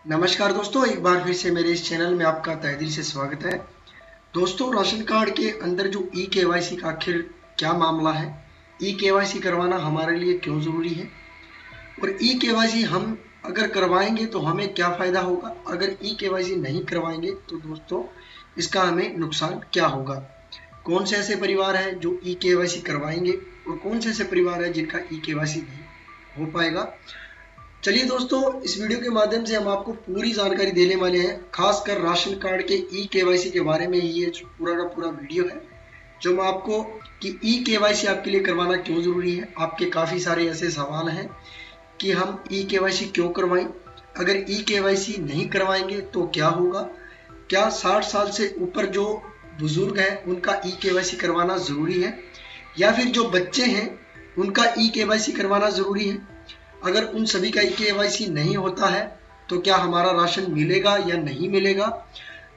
नमस्कार दोस्तों, एक बार फिर से मेरे इस चैनल में आपका तहे दिल से स्वागत है। दोस्तों, राशन कार्ड के अंदर जो ई केवाईसी का आखिर क्या मामला है, ई केवाईसी करवाना हमारे लिए क्यों ज़रूरी है और ई केवाईसी हम अगर करवाएंगे तो हमें क्या फ़ायदा होगा, अगर ई केवाईसी नहीं करवाएंगे तो दोस्तों इसका हमें नुकसान क्या होगा। कौन से ऐसे परिवार हैं जो ई केवाईसी करवाएंगे और कौन से ऐसे परिवार हैं जिनका ई केवाईसी नहीं हो पाएगा। चलिए दोस्तों, इस वीडियो के माध्यम से हम आपको पूरी जानकारी देने वाले हैं, खासकर राशन कार्ड के ई केवाईसी के बारे में। ये पूरा का पूरा वीडियो है जो मैं आपको कि ई केवाईसी आपके लिए करवाना क्यों ज़रूरी है। आपके काफ़ी सारे ऐसे सवाल हैं कि हम ई केवाईसी क्यों करवाएं, अगर ई केवाईसी नहीं करवाएंगे तो क्या होगा, क्या 60 साल से ऊपर जो बुजुर्ग हैं उनका ई केवाईसी करवाना ज़रूरी है या फिर जो बच्चे हैं उनका ई केवाईसी करवाना ज़रूरी है। अगर उन सभी का ई केवाईसी नहीं होता है तो क्या हमारा राशन मिलेगा या नहीं मिलेगा।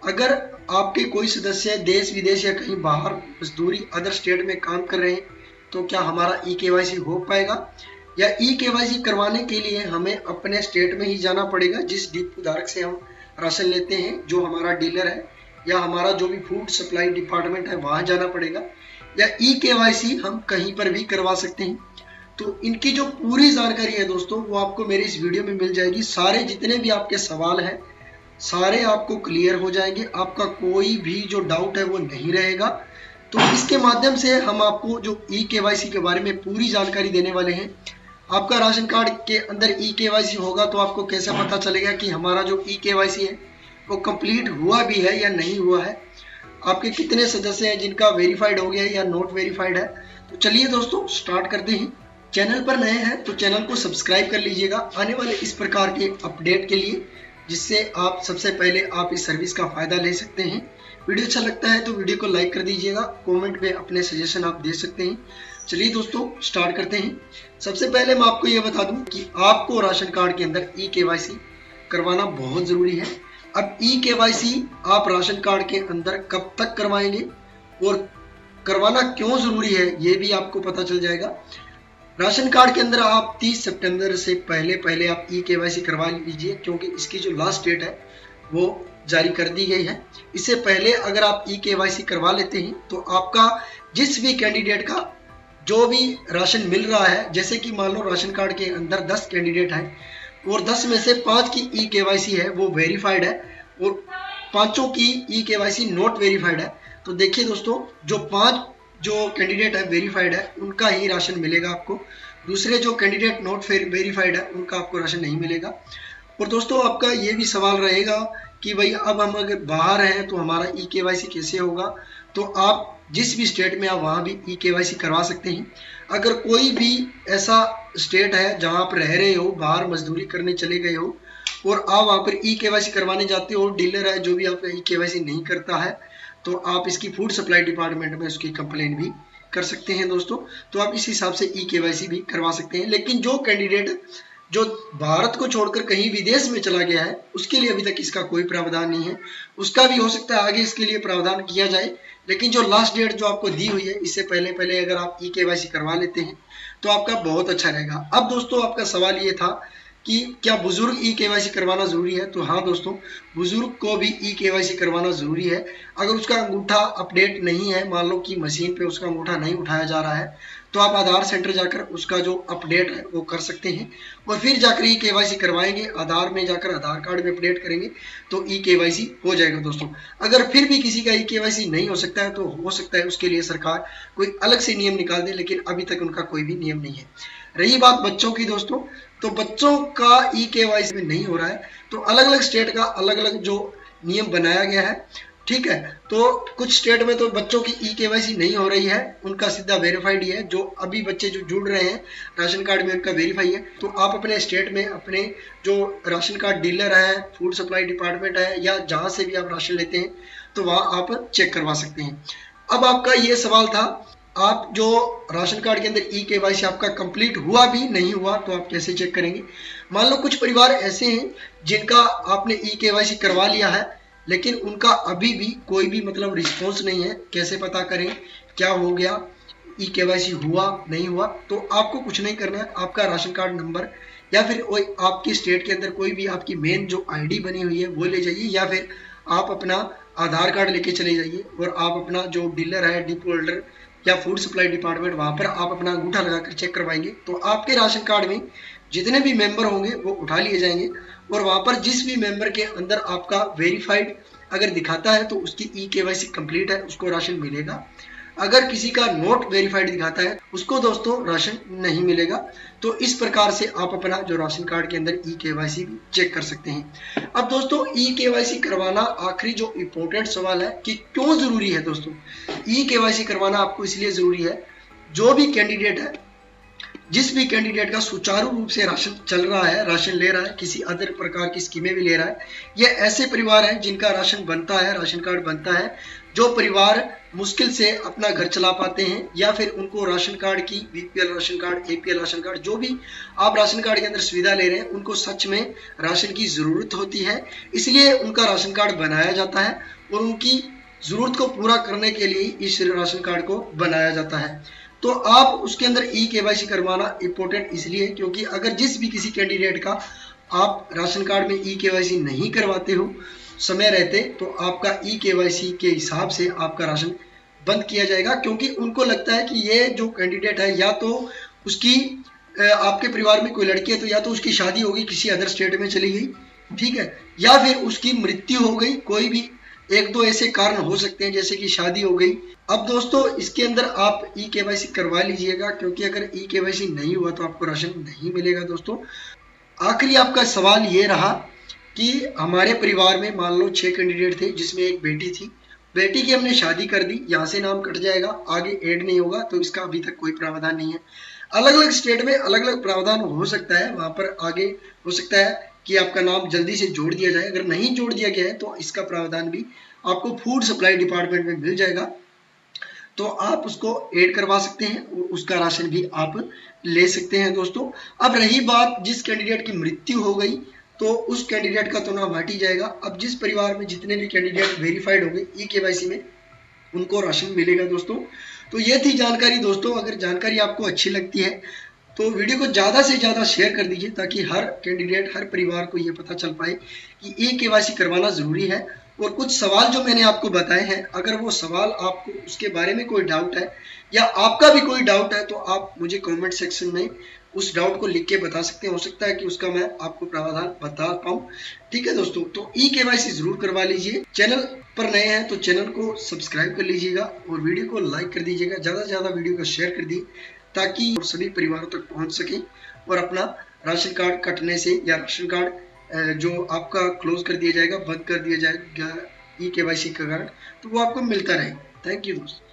अगर आपके कोई सदस्य देश विदेश या कहीं बाहर मजदूरी अदर स्टेट में काम कर रहे हैं तो क्या हमारा ई केवाईसी हो पाएगा, या ई केवाईसी करवाने के लिए हमें अपने स्टेट में ही जाना पड़ेगा जिस डिपो धारक से हम राशन लेते हैं, जो हमारा डीलर है या हमारा जो भी फूड सप्लाई डिपार्टमेंट है वहाँ जाना पड़ेगा, या ई केवाईसी हम कहीं पर भी करवा सकते हैं। तो इनकी जो पूरी जानकारी है दोस्तों वो आपको मेरे इस वीडियो में मिल जाएगी। सारे जितने भी आपके सवाल हैं सारे आपको क्लियर हो जाएंगे, आपका कोई भी जो डाउट है वो नहीं रहेगा। तो इसके माध्यम से हम आपको जो ई केवाईसी के बारे में पूरी जानकारी देने वाले हैं। आपका राशन कार्ड के अंदर ई केवाईसी होगा तो आपको कैसे पता चलेगा कि हमारा जो ई केवाईसी है वो कंप्लीट हुआ भी है या नहीं हुआ है, आपके कितने सदस्य हैं जिनका वेरीफाइड हो गया है या नॉट वेरीफाइड है। तो चलिए दोस्तों स्टार्ट करते हैं। चैनल पर नए हैं तो चैनल को सब्सक्राइब कर लीजिएगा आने वाले इस प्रकार के अपडेट के लिए, जिससे आप सबसे पहले आप इस सर्विस का फ़ायदा ले सकते हैं। वीडियो अच्छा लगता है तो वीडियो को लाइक कर दीजिएगा, कमेंट में अपने सजेशन आप दे सकते हैं। चलिए दोस्तों स्टार्ट करते हैं। सबसे पहले मैं आपको ये बता दूं कि आपको राशन कार्ड के अंदर ई केवाईसी करवाना बहुत ज़रूरी है। अब ई केवाईसी आप राशन कार्ड के अंदर कब तक करवाएंगे और करवाना क्यों ज़रूरी है ये भी आपको पता चल जाएगा। राशन कार्ड के अंदर आप 30 सितंबर से पहले आप ई केवाईसी करवा लीजिए, क्योंकि इसकी जो लास्ट डेट है वो जारी कर दी गई है। इससे पहले अगर आप ई केवाईसी करवा लेते हैं तो आपका जिस भी कैंडिडेट का जो भी राशन मिल रहा है, जैसे कि मान लो राशन कार्ड के अंदर 10 कैंडिडेट हैं और 10 में से 5 की ई केवाईसी है वो वेरीफाइड है और 5 की ई केवाईसी नॉट वेरीफाइड है। तो देखिए दोस्तों, जो 5 जो कैंडिडेट है वेरीफाइड है उनका ही राशन मिलेगा आपको, दूसरे जो कैंडिडेट नॉट वेरीफाइड है उनका आपको राशन नहीं मिलेगा। और दोस्तों आपका ये भी सवाल रहेगा कि भाई अब हम अगर बाहर हैं तो हमारा ई केवाईसी कैसे होगा। तो आप जिस भी स्टेट में आप वहाँ भी ई केवाईसी करवा सकते हैं। अगर कोई भी ऐसा स्टेट है जहाँ आप रह रहे हो, बाहर मजदूरी करने चले गए हो और आप वहाँ पर ई केवाईसी करवाने जाते हो, डीलर है जो भी आपका ई केवाईसी नहीं करता है, तो आप इसकी फूड सप्लाई डिपार्टमेंट में उसकी कंप्लेंट भी कर सकते हैं दोस्तों। तो आप इस हिसाब से ई केवाईसी भी करवा सकते हैं। लेकिन जो कैंडिडेट जो भारत को छोड़कर कहीं विदेश में चला गया है उसके लिए अभी तक इसका कोई प्रावधान नहीं है, उसका भी हो सकता है आगे इसके लिए प्रावधान किया जाए। लेकिन जो लास्ट डेट जो आपको दी हुई है इससे पहले अगर आप ई केवाईसी करवा लेते हैं तो आपका बहुत अच्छा रहेगा। अब दोस्तों आपका सवाल ये था कि क्या बुजुर्ग ई केवाईसी करवाना ज़रूरी है। तो हाँ दोस्तों, बुजुर्ग को भी ई केवाईसी करवाना ज़रूरी है। अगर उसका अंगूठा अपडेट नहीं है, मान लो कि मशीन पे उसका अंगूठा नहीं उठाया जा रहा है, तो आप आधार सेंटर जाकर उसका जो अपडेट है वो कर सकते हैं और फिर जाकर ई केवाईसी करवाएंगे। आधार में जाकर आधार कार्ड में अपडेट करेंगे तो ई केवाईसी हो जाएगा दोस्तों। अगर फिर भी किसी का ई केवाईसी नहीं हो सकता है तो हो सकता है उसके लिए सरकार कोई अलग से नियम निकाल दे, लेकिन अभी तक उनका कोई भी नियम नहीं है। रही बात बच्चों की दोस्तों, तो बच्चों का ई केवाईसी में नहीं हो रहा है, तो अलग अलग स्टेट का अलग अलग जो नियम बनाया गया है, ठीक है। तो कुछ स्टेट में तो बच्चों की ई केवाईसी नहीं हो रही है, उनका सीधा वेरीफाइड ही है। जो अभी बच्चे जो जुड़ रहे हैं राशन कार्ड में उनका वेरीफाई है। तो आप अपने स्टेट में अपने जो राशन कार्ड डीलर है, फूड सप्लाई डिपार्टमेंट है या जहाँ से भी आप राशन लेते हैं तो वहाँ आप चेक करवा सकते हैं। अब आपका ये सवाल था, आप जो राशन कार्ड के अंदर ई केवाईसी आपका कंप्लीट हुआ भी नहीं हुआ तो आप कैसे चेक करेंगे। मान लो कुछ परिवार ऐसे हैं जिनका आपने ई केवाईसी करवा लिया है लेकिन उनका अभी भी कोई भी मतलब रिस्पॉन्स नहीं है, कैसे पता करें क्या हो गया, ई केवाईसी हुआ नहीं हुआ। तो आपको कुछ नहीं करना है, आपका राशन कार्ड नंबर या फिर आपके स्टेट के अंदर कोई भी आपकी मेन जो आईडी बनी हुई है वो ले जाइए, या फिर आप अपना आधार कार्ड लेके चले जाइए और आप अपना जो डीलर है, डिपो होल्डर या फूड सप्लाई डिपार्टमेंट, वहां पर आप अपना अंगूठा लगाकर चेक करवाएंगे तो आपके राशन कार्ड में जितने भी मेंबर होंगे वो उठा लिए जाएंगे, और वहां पर जिस भी मेंबर के अंदर आपका वेरीफाइड अगर दिखाता है तो उसकी ई-केवाईसी कंप्लीट है, उसको राशन मिलेगा। अगर किसी का नोट वेरीफाइड दिखाता है उसको दोस्तों राशन नहीं मिलेगा। तो इस प्रकार से आप अपना जो राशन कार्ड के अंदर ई-केवाईसी चेक कर सकते हैं। अब दोस्तों ई-केवाईसी करवाना आखिरी जो इम्पोर्टेंट सवाल है कि क्यों जरूरी है। दोस्तों ई-केवाईसी करवाना आपको इसलिए जरूरी है, जो भी कैंडिडेट है, जिस भी कैंडिडेट का सुचारू रूप से राशन चल रहा है, राशन ले रहा है, किसी अदर प्रकार की स्कीमें भी ले रहा है, ये ऐसे परिवार हैं जिनका राशन बनता है, राशन कार्ड बनता है, जो परिवार मुश्किल से अपना घर चला पाते हैं, या फिर उनको राशन कार्ड की BPL ration card, APL ration card, जो भी आप राशन कार्ड के अंदर सुविधा ले रहे हैं, उनको सच में राशन की जरूरत होती है, इसलिए उनका राशन कार्ड बनाया जाता है और उनकी जरूरत को पूरा करने के लिए इस राशन कार्ड को बनाया जाता है। तो आप उसके अंदर ई-केवाईसी करवाना इम्पोर्टेंट इसलिए क्योंकि अगर जिस भी किसी कैंडिडेट का आप राशन कार्ड में ई-केवाईसी नहीं करवाते हो समय रहते, तो आपका ई-केवाईसी के हिसाब से आपका राशन बंद किया जाएगा, क्योंकि उनको लगता है कि ये जो कैंडिडेट है, या तो उसकी आपके परिवार में कोई लड़की है तो या तो उसकी शादी हो गई, किसी अदर स्टेट में चली गई, ठीक है, या फिर उसकी मृत्यु हो गई, कोई भी एक दो ऐसे कारण हो सकते हैं जैसे कि शादी हो गई। अब दोस्तों इसके अंदर आप ई-केवाईसी करवा लीजिएगा, क्योंकि अगर ई-केवाईसी नहीं हुआ तो आपको राशन नहीं मिलेगा। दोस्तों आखिरी आपका सवाल ये रहा कि हमारे परिवार में मान लो 6 कैंडिडेट थे जिसमें एक बेटी थी, बेटी की हमने शादी कर दी, यहाँ से नाम कट जाएगा, आगे ऐड नहीं होगा, तो इसका अभी तक कोई प्रावधान नहीं है। अलग अलग स्टेट में अलग अलग प्रावधान हो सकता है, वहां पर आगे हो सकता है कि आपका नाम जल्दी से जोड़ दिया जाए। अगर नहीं जोड़ दिया गया है तो इसका प्रावधान भी आपको फूड सप्लाई डिपार्टमेंट में मिल जाएगा, तो आप उसको ऐड करवा सकते हैं और उसका राशन भी आप ले सकते हैं। दोस्तों अब रही बात जिस कैंडिडेट की मृत्यु हो गई तो उस कैंडिडेट का तो नाम हट ही जाएगा। अब जिस परिवार में जितने भी कैंडिडेट वेरीफाइड हो गए ई-केवाईसी में, उनको राशन मिलेगा। दोस्तों तो ये थी जानकारी। दोस्तों अगर जानकारी आपको अच्छी लगती है तो वीडियो को ज़्यादा से ज़्यादा शेयर कर दीजिए, ताकि हर कैंडिडेट, हर परिवार को ये पता चल पाए कि ई-केवाईसी करवाना ज़रूरी है। और कुछ सवाल जो मैंने आपको बताए हैं, अगर वो सवाल आपको उसके बारे में कोई डाउट है या आपका भी कोई डाउट है तो आप मुझे कमेंट सेक्शन में उस डाउट को लिख के बता सकते हैं। हो सकता है कि उसका मैं आपको प्रावधान बता पाऊँ। ठीक है दोस्तों, तो ई-केवाईसी जरूर करवा लीजिए। चैनल पर नए हैं तो चैनल को सब्सक्राइब कर लीजिएगा और वीडियो को लाइक कर दीजिएगा, ज़्यादा से ज़्यादा वीडियो को शेयर कर दिए ताकि सभी परिवारों तक पहुंच सके और अपना राशन कार्ड कटने से या राशन कार्ड जो आपका क्लोज कर दिया जाएगा, बंद कर दिया जाएगा ई-केवाईसी का कारण, तो वो आपको मिलता रहे। थैंक यू दोस्तों।